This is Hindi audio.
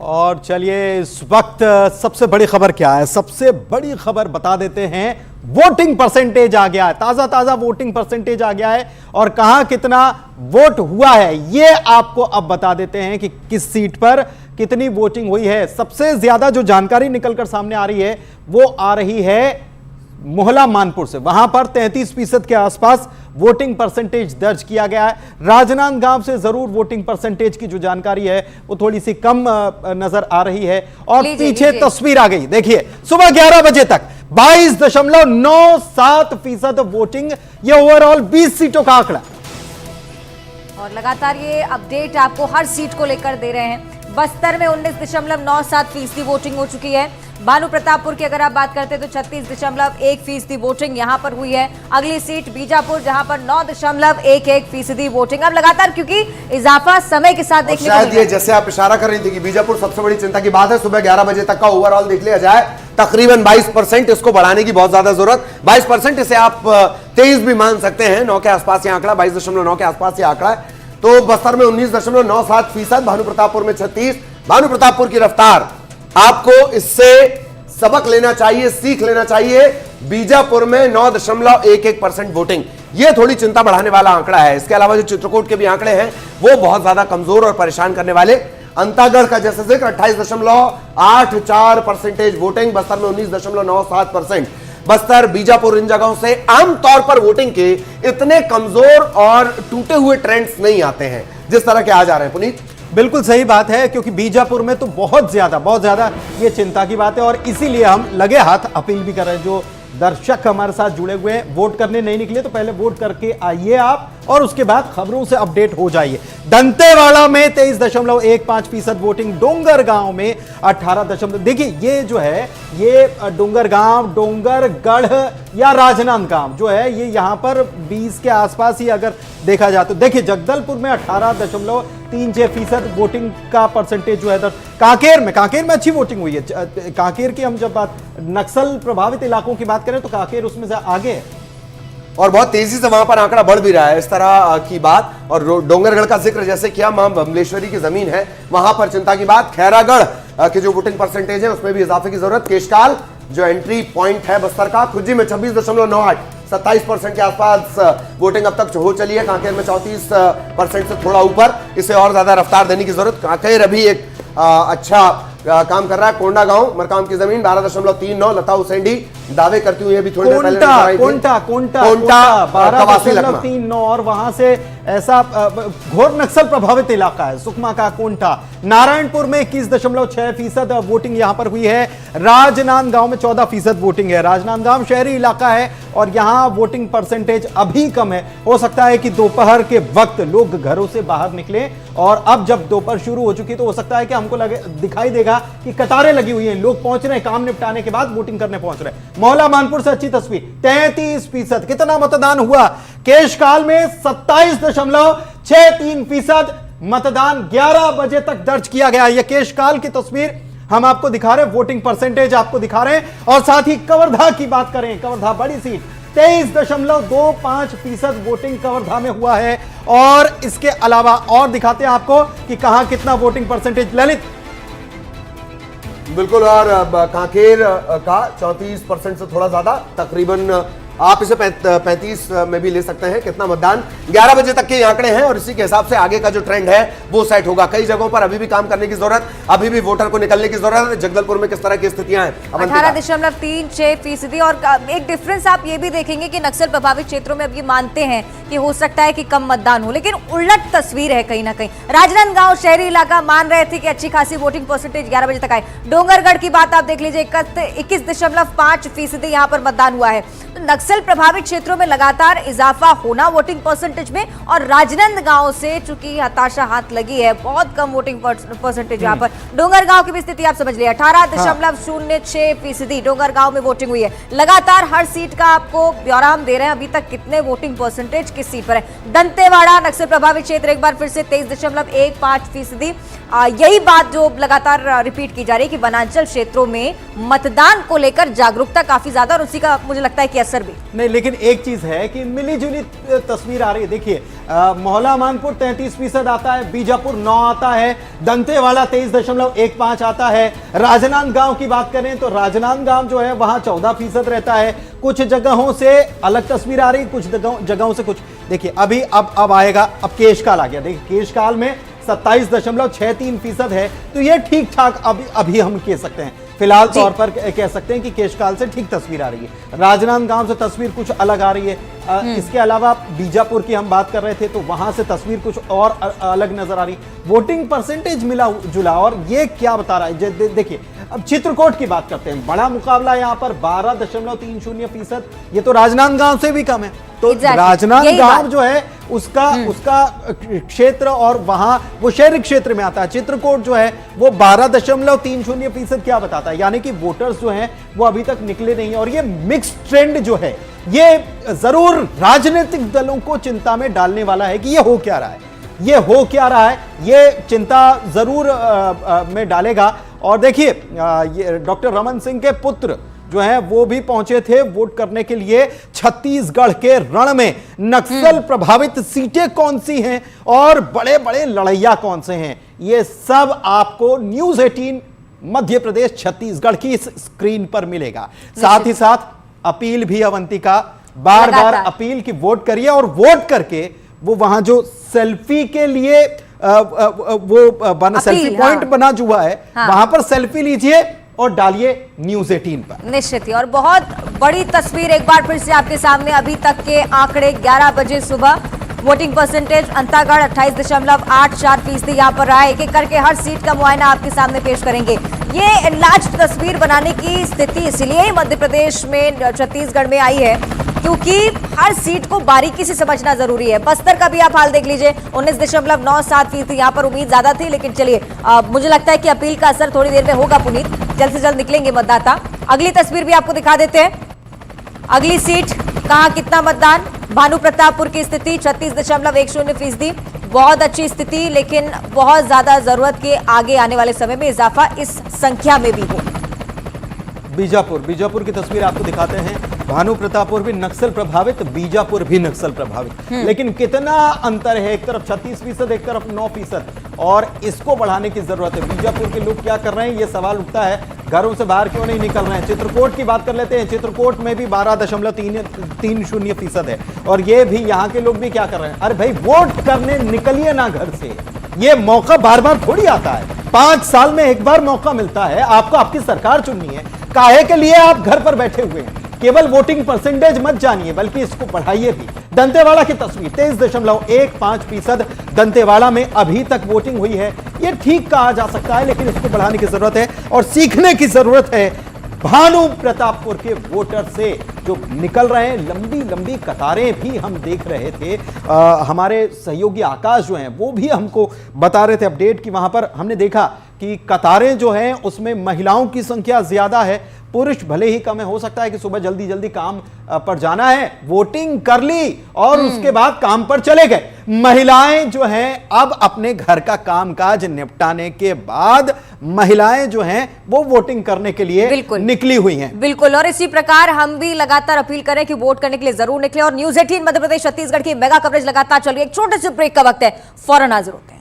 और चलिए इस वक्त सबसे बड़ी खबर क्या है? सबसे बड़ी खबर बता देते हैं। वोटिंग परसेंटेज आ गया है, ताजा ताजा वोटिंग परसेंटेज आ गया है और कहां कितना वोट हुआ है ये आपको अब बता देते हैं कि किस सीट पर कितनी वोटिंग हुई है। सबसे ज्यादा जो जानकारी निकलकर सामने आ रही है वो आ रही है मोहला मानपुर से। वहां पर 33% के आसपास वोटिंग परसेंटेज दर्ज किया गया है। राजनांदगांव से जरूर वोटिंग परसेंटेज की जो जानकारी है वो थोड़ी सी कम नजर आ रही है। और पीछे तस्वीर आ गई, देखिए सुबह 11 बजे तक 22.97% वोटिंग, ये ओवरऑल 20 सीटों का आंकड़ा। और लगातार ये अपडेट आपको हर सीट को लेकर दे रहे हैं। बस्तर में 19.97% वोटिंग हो चुकी है। भानु प्रतापपुर की अगर आप बात करते हैं तो 36.1% वोटिंग यहां पर हुई है। अगली सीट बीजापुर जहां पर 9.11% वोटिंग। अब लगातार क्योंकि इजाफा समय के साथ देखने को शायद ये जैसे आप इशारा कर रही थी कि बीजापुर सबसे बड़ी चिंता की बात है। सुबह 11 बजे तक का ओवरऑल देख लिया जाए तकरीबन 22%, इसको बढ़ाने की बहुत ज्यादा जरूरत। 22%, इसे आप 23 भी मान सकते हैं। 9 के आसपास ये आंकड़ा, 22.9 के आसपास ये आंकड़ा है। तो बस्तर में 19.97%, भानु प्रतापपुर में 36%। भानु प्रतापपुर की रफ्तार, आपको इससे सबक लेना चाहिए, सीख लेना चाहिए। बीजापुर में 9.11% वोटिंग, यह थोड़ी चिंता बढ़ाने वाला आंकड़ा है। इसके अलावा जो चित्रकूट के भी आंकड़े हैं वो बहुत ज्यादा कमजोर और परेशान करने वाले। अंतागढ़ का जैसे जिक्र 28.84% वोटिंग, बस्तर में 19.97%। बस्तर, बीजापुर, इन जगहों से आमतौर पर वोटिंग के इतने कमजोर और टूटे हुए ट्रेंड्स नहीं आते हैं जिस तरह के आ जा रहे हैं। पुनीत, बिल्कुल सही बात है, क्योंकि बीजापुर में तो बहुत ज्यादा ये चिंता की बात है और इसीलिए हम लगे हाथ अपील भी कर रहे हैं। जो दर्शक हमारे साथ जुड़े हुए हैं, वोट करने नहीं निकले तो पहले वोट करके आइए आप और उसके बाद खबरों से अपडेट हो जाइए। दंतेवाड़ा में 23.15% वोटिंग, डोंगरगांव में 18 देखिए ये जो है ये डोंगरगांव, डोंगरगढ़ या राजनांदगांव जो है ये यहां पर 20 के आसपास ही अगर देखा जाए तो देखिए जगदलपुर में 18.36% वोटिंग का परसेंटेज जो है। कांकेर में अच्छी वोटिंग हुई है। कांकेर की हम जब बात नक्सल प्रभावित इलाकों की बात करें तो कांकेर उसमें से आगे है और बहुत तेजी से वहां पर आंकड़ा बढ़ भी रहा है। इस तरह की बात, और डोंगरगढ़ का जिक्र जैसे किया, मां बमलेश्वरी की जमीन है, वहां पर चिंता की बात। खैरागढ़ की जो वोटिंग परसेंटेज है उसमें भी इजाफे की जरूरत। केशकाल जो एंट्री पॉइंट है बस्तर का, खुज्जी में 26.98, 27% के आसपास वोटिंग अब तक हो चली है। कांकेर में 34% से थोड़ा ऊपर, इसे और ज्यादा रफ्तार देने की जरूरत। कांकेर अभी एक अच्छा काम कर रहा है। कोंडागांव, मरकाम की जमीन 12.39, लता हुसैंडी दावे करती हुई अभी थोड़ी देर पहले कोंटा 12.39 और वहां से ऐसा घोर नक्सल प्रभावित इलाका है सुकमा का कोंटा। नारायणपुर में 21.6% वोटिंग यहां पर हुई है। राजनांदगांव में 14% वोटिंग है। राजनांदगांव शहरी इलाका है और यहां वोटिंग परसेंटेज अभी कम है। हो सकता है कि दोपहर के वक्त लोग घरों से बाहर निकले और अब जब दोपहर शुरू हो चुकी तो हो सकता है कि हमको दिखाई देगा कि कतारें लगी हुई हैं, लोग पहुंच रहे हैं, काम निपटाने के बाद वोटिंग करने पहुंच रहे हैं। मोहला मानपुर से अच्छी तस्वीर, 33%। कितना मतदान हुआ? केशकाल में 27.63% मतदान 11 बजे तक दर्ज किया गया। यह केशकाल की तस्वीर हम आपको दिखा रहे हैं, वोटिंग परसेंटेज आपको दिखा रहे हैं। और साथ ही कवर्धा की बात करें, कवर्धा बड़ी सीट, 23.25% वोटिंग कवर्धा में हुआ है। और इसके अलावा और दिखाते हैं आपको कि कहां कितना वोटिंग परसेंटेज। ललित, बिल्कुल, और कांकेर का 34% से थोड़ा ज्यादा, तकरीबन आप इसे 35 में भी ले सकते हैं। कितना मतदान? 11 बजे तक के आंकड़े हैं और इसी के हिसाब से आगे का जो ट्रेंड है वो सेट होगा। कई जगहों पर अभी भी काम करने की जरूरत, अभी भी वोटर को निकलने की जरूरत है। जगदलपुर में किस तरह की स्थितियां हैं? 18.36% और एक डिफरेंस आप ये भी देखेंगे कि नक्सल प्रभावित क्षेत्रों में अब ये मानते हैं कि हो सकता है कि कम मतदान हो, लेकिन उलट तस्वीर है कहीं ना कहीं। राजनांदगांव शहरी इलाका मान रहे थे कि अच्छी खासी वोटिंग परसेंटेज 11 बजे तक आए। डोंगरगढ़ की बात आप देख लीजिए, 21.5% यहाँ पर मतदान हुआ है। तो नक्सल प्रभावित क्षेत्रों में लगातार इजाफा होना वोटिंग परसेंटेज में, और राजनांदगांव से चूंकि हताशा हाथ लगी है, बहुत कम वोटिंग परसेंटेज यहाँ पर। डोंगरगांव की भी स्थिति आप समझ लिया, 18.06% डोंगरगांव में वोटिंग हुई है। लगातार हर सीट का आपको ब्यौरा हम दे रहे हैं, अभी तक कितने वोटिंग परसेंटेज किस सीट पर है। दंतेवाड़ा नक्सल प्रभावित क्षेत्र, एक बार फिर से 23.15%। यही बात जो लगातार रिपीट की जा रही है कि वनांचल क्षेत्रों में मतदान को लेकर जागरूकता काफी ज्यादा और उसी का मुझे लगता है कि असर भी। नहीं, लेकिन एक चीज है कि मिली जुली तस्वीर आ रही है। देखिए, मोहला मानपुर 33% आता है, बीजापुर 9 आता है, दंतेवाड़ा 23.15 आता है। राजनांदगांव की बात करें तो राजनांदगांव जो है वहां 14% रहता है। कुछ जगहों से अलग तस्वीर आ रही, कुछ जगहों से कुछ। देखिए अभी अब आएगा, अब केशकाल आ गया। देखिए केशकाल में 27.63% है, तो ये ठीक ठाक अभी हम कह सकते हैं, फिलहाल तौर पर कह सकते हैं कि केशकाल से ठीक तस्वीर आ रही है। राजनांदगांव से तस्वीर कुछ अलग आ रही है। इसके अलावा बीजापुर की हम बात कर रहे थे तो वहां से तस्वीर कुछ और अलग नजर आ रही। वोटिंग परसेंटेज मिला जुला, और ये क्या बता रहा है। देखिए अब चित्रकूट की बात करते हैं, बड़ा मुकाबला यहां पर 12.30%। ये तो राजनांदगांव से भी कम है। तो राजनांदगांव जो है उसका क्षेत्र और वहां वो शहरी क्षेत्र में आता है। चित्रकूट जो है वो 12.30% क्या बताता है, यानी कि वोटर्स जो हैं वो अभी तक निकले नहीं है। और ये मिक्स ट्रेंड जो है ये जरूर राजनीतिक दलों को चिंता में डालने वाला है कि ये हो क्या रहा है, ये हो क्या रहा है, ये चिंता जरूर में डालेगा। और देखिए ये डॉक्टर रमन सिंह के पुत्र जो है वो भी पहुंचे थे वोट करने के लिए। छत्तीसगढ़ के रण में नक्सल प्रभावित सीटें कौन सी हैं और बड़े बड़े लड़ैया कौन से हैं, ये सब आपको न्यूज़ 18 मध्य प्रदेश छत्तीसगढ़ की इस स्क्रीन पर मिलेगा। साथ ही साथ अपील भी अवंतिका, बार बार अपील की वोट करिए, और वोट करके वो वहां जो सेल्फी के लिए वो सेल्फी पॉइंट बना हुआ है, वहां पर सेल्फी लीजिए और डालिए न्यूज़ 18 पर। निश्चित ही, और बहुत बड़ी तस्वीर एक बार फिर से आपके सामने। अभी तक के आंकड़े 11 बजे सुबह वोटिंग परसेंटेज अंतागढ़ 28.84% यहाँ पर रहा है। एक एक करके हर सीट का मुआयना आपके सामने पेश करेंगे। ये लार्ज तस्वीर बनाने की स्थिति इसलिए मध्य प्रदेश में छत्तीसगढ़ में आई है क्योंकि हर सीट को बारीकी से समझना जरूरी है। बस्तर का भी आप हाल देख लीजिए, 19.97%। यहाँ पर उम्मीद ज्यादा थी, लेकिन चलिए मुझे लगता है कि अपील का असर थोड़ी देर में होगा पुनीत, जल्द से जल्द निकलेंगे मतदाता। अगली तस्वीर भी आपको दिखा देते हैं। अगली सीट कहां कितना मतदान, भानु प्रतापपुर की स्थिति 36.10%। बहुत अच्छी स्थिति, लेकिन बहुत ज्यादा जरूरत के आगे आने वाले समय में इजाफा इस संख्या में भी हो। बीजापुर की तस्वीर आपको दिखाते हैं। भानु प्रतापपुर भी नक्सल प्रभावित, बीजापुर भी नक्सल प्रभावित, लेकिन कितना अंतर है, एक तरफ 36%, एक तरफ 9%, और इसको बढ़ाने की जरूरत है। बीजापुर के लोग क्या कर रहे हैं, ये सवाल उठता है, घरों से बाहर क्यों नहीं निकल रहे हैं। चित्रकूट की बात कर लेते हैं। चित्रकूट में भी 12.30% है, और ये भी यहाँ के लोग भी क्या कर रहे हैं, अरे भाई वोट करने निकलिए ना घर से, ये मौका बार बार थोड़ी आता है, 5 साल में एक बार मौका मिलता है, आपको आपकी सरकार चुननी है, काहे के लिए आप घर पर बैठे हुए हैं। केवल वोटिंग परसेंटेज मत जानिए, बल्कि इसको बढ़ाइए भी। दंतेवाड़ा की तस्वीर 23.15% दंतेवाड़ा में अभी तक वोटिंग हुई है। यह ठीक कहा जा सकता है, लेकिन इसको बढ़ाने की जरूरत है और सीखने की जरूरत है भानु प्रतापपुर के वोटर से जो निकल रहे हैं। लंबी लंबी कतारें भी हम देख रहे थे। हमारे सहयोगी आकाश जो हैं वो भी हमको बता रहे थे अपडेट की, वहां पर हमने देखा कि कतारें जो हैं उसमें महिलाओं की संख्या ज्यादा है, पुरुष भले ही कम है। हो सकता है कि सुबह जल्दी जल्दी काम पर जाना है, वोटिंग कर ली और उसके बाद काम पर चले गए। महिलाएं जो हैं अब अपने घर का कामकाज निपटाने के बाद महिलाएं जो हैं वो वोटिंग करने के लिए निकली हुई हैं। बिल्कुल, और इसी प्रकार हम भी लगातार अपील करें कि वोट करने के लिए जरूर निकले। और न्यूज़ 18 मध्य प्रदेश छत्तीसगढ़ की मेगा कवरेज लगातार चल रही है। एक छोटे से ब्रेक का वक्त है, फौरन हाजिर होते हैं।